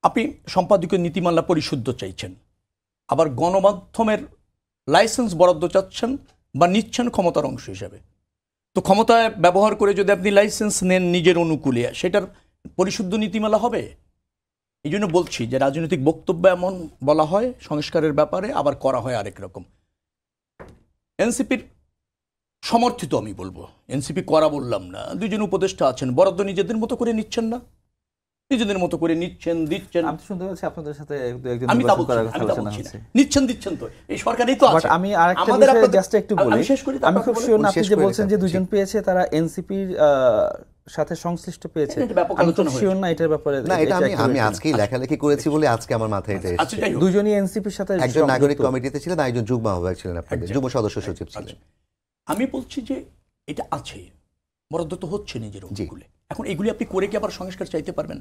আপনি সম্পাদকীয় নীতিমালা পরিশুদ্ধ চাইছেন, আবার গণমাধ্যমের লাইসেন্স বরাদ্দ চাচ্ছেন বা নিচ্ছেন ক্ষমতার অংশ হিসাবে। তো ক্ষমতায় ব্যবহার করে যদি আপনি লাইসেন্স নেন নিজের অনুকূলে, সেটার পরিশুদ্ধ নীতিমালা হবে? এই জন্য বলছি যে রাজনৈতিক বক্তব্য এমন বলা হয় সংস্কারের ব্যাপারে, আবার করা হয় আরেক রকম। এনসিপির সমর্থিত আমি বলবো, এনসিপি করা বললাম না, দুইজন উপদেষ্টা আছেন, বরাদ্দ নিজেদের মতো করে নিচ্ছেন না, নিজেদের মতো করে নিচ্ছেন, দিচ্ছেন। আমি শুনতে পাচ্ছি আপনাদের সাথে একজন আমি তা নির্বাচন করার কথা বলছি আলোচনা না, হচ্ছে। নিচ্ছেন দিচ্ছেন তো এই সরকারই তো আছে। আমি আরেকটা আমাদের বিষয় আপনাদের জাস্ট একটু বলি, আমি শেষ করি, আমি খুব শিওর না আপনি যে বলছেন যে জি। দুজন পেয়েছে তারা এনসিপির সাথে সংশ্লিষ্ট পেয়েছে, এটা ব্যাপক আমি খুব আলোচনা শিওর না এটার ব্যাপারে। না, এটা আমি accurate আজকেই লেখালেখি করেছি বলে আজকে আমার মাথায় এটা আচ্ছা, এসেছে। যাই হোক। দুজনই এনসিপির সাথে একজন নাগরিক সংযুক্ত। কমিটিতে ছিলেন, আর একজন যুগ্ম আহ্বায়ক ছিলেন, আপনাদের যুগ্ম সদস্য সচিব ছিলেন। আমি বলছি যে এটা আছে, বরাদ্দ তো হচ্ছে নিজের অনুকূলে। এখন এগুলি আপনি করে কি আবার সংস্কার চাইতে পারবেন?